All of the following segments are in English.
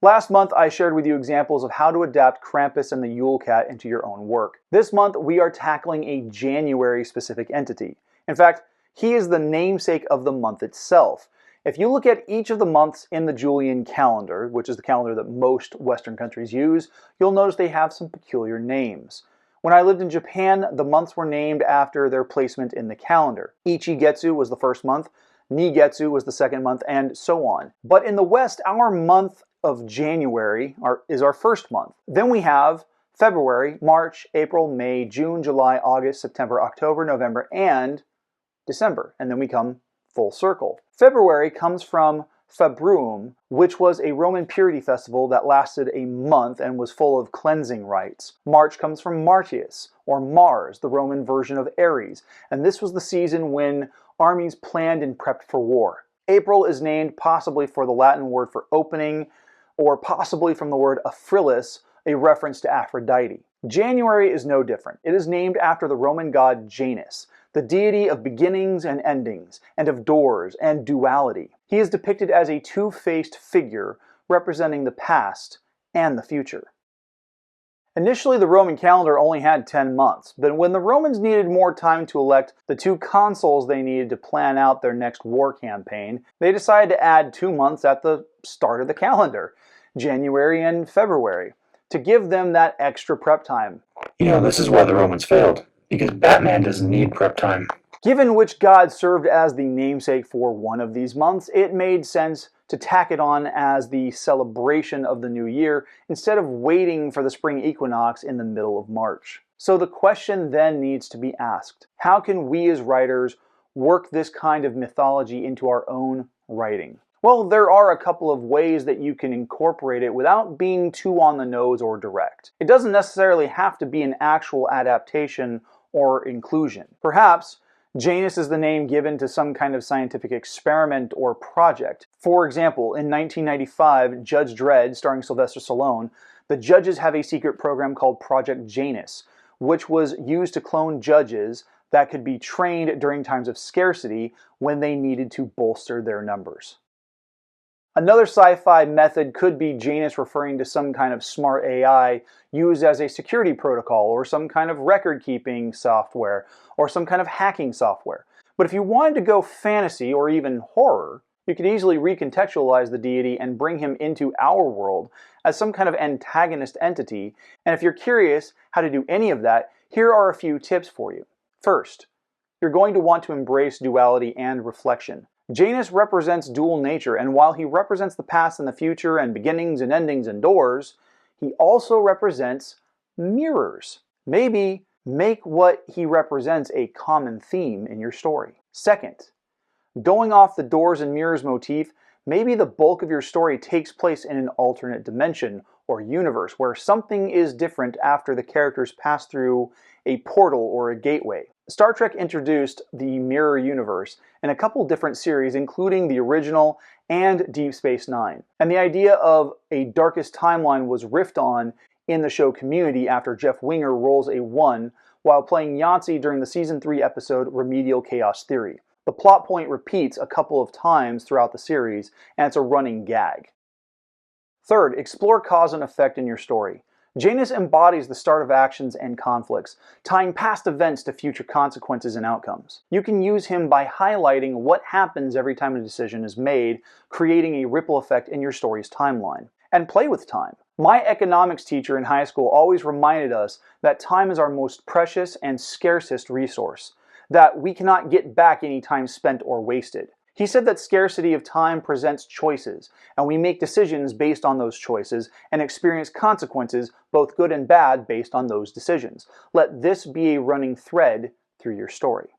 Last month, I shared with you examples of how to adapt Krampus and the Yule Cat into your own work. This month, we are tackling a January-specific entity. In fact, he is the namesake of the month itself. If you look at each of the months in the Julian calendar, which is the calendar that most Western countries use, you'll notice they have some peculiar names. When I lived in Japan, the months were named after their placement in the calendar. Ichigetsu was the first month, Nigetsu was the second month, and so on. But in the West, our month of January is our first month. Then we have February, March, April, May, June, July, August, September, October, November, and December. And then we come full circle. February comes from Februum, which was a Roman purity festival that lasted a month and was full of cleansing rites. March comes from Martius, or Mars, the Roman version of Ares, and this was the season when armies planned and prepped for war. April is named possibly for the Latin word for opening, or possibly from the word Aphrilis, a reference to Aphrodite. January is no different. It is named after the Roman god Janus, the deity of beginnings and endings, and of doors and duality. He is depicted as a two-faced figure representing the past and the future. Initially, the Roman calendar only had 10 months, but when the Romans needed more time to elect the 2 consuls they needed to plan out their next war campaign, they decided to add 2 months at the start of the calendar, January and February, to give them that extra prep time. You know, this is why the Romans failed, because Batman doesn't need prep time. Given which god served as the namesake for one of these months, it made sense to tack it on as the celebration of the new year instead of waiting for the spring equinox in the middle of March. So the question then needs to be asked: how can we as writers work this kind of mythology into our own writing? Well, there are a couple of ways that you can incorporate it without being too on the nose or direct. It doesn't necessarily have to be an actual adaptation or inclusion. Perhaps Janus is the name given to some kind of scientific experiment or project. For example, in 1995, Judge Dredd, starring Sylvester Stallone, the judges have a secret program called Project Janus, which was used to clone judges that could be trained during times of scarcity when they needed to bolster their numbers. Another sci-fi method could be Janus referring to some kind of smart AI used as a security protocol, or some kind of record-keeping software, or some kind of hacking software. But if you wanted to go fantasy or even horror, you could easily recontextualize the deity and bring him into our world as some kind of antagonist entity. And if you're curious how to do any of that, here are a few tips for you. First, you're going to want to embrace duality and reflection. Janus represents dual nature, and while he represents the past and the future and beginnings and endings and doors, he also represents mirrors. Maybe make what he represents a common theme in your story. Second, going off the doors and mirrors motif, maybe the bulk of your story takes place in an alternate dimension or universe where something is different after the characters pass through a portal or a gateway. Star Trek introduced the mirror universe in a couple different series, including the original and Deep Space Nine. And the idea of a darkest timeline was riffed on in the show Community after Jeff Winger rolls a 1 while playing Yahtzee during the Season 3 episode Remedial Chaos Theory. The plot point repeats a couple of times throughout the series, and it's a running gag. Third, explore cause and effect in your story. Janus embodies the start of actions and conflicts, tying past events to future consequences and outcomes. You can use him by highlighting what happens every time a decision is made, creating a ripple effect in your story's timeline. And play with time. My economics teacher in high school always reminded us that time is our most precious and scarcest resource, that we cannot get back any time spent or wasted. He said that scarcity of time presents choices, and we make decisions based on those choices and experience consequences, both good and bad, based on those decisions. Let this be a running thread through your story.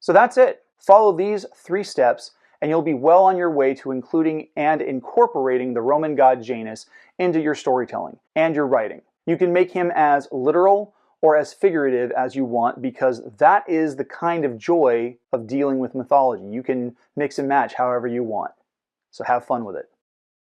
So that's it. Follow these 3 steps, and you'll be well on your way to including and incorporating the Roman god Janus into your storytelling and your writing. You can make him as literal or as figurative as you want, because that is the kind of joy of dealing with mythology. You can mix and match however you want. So have fun with it.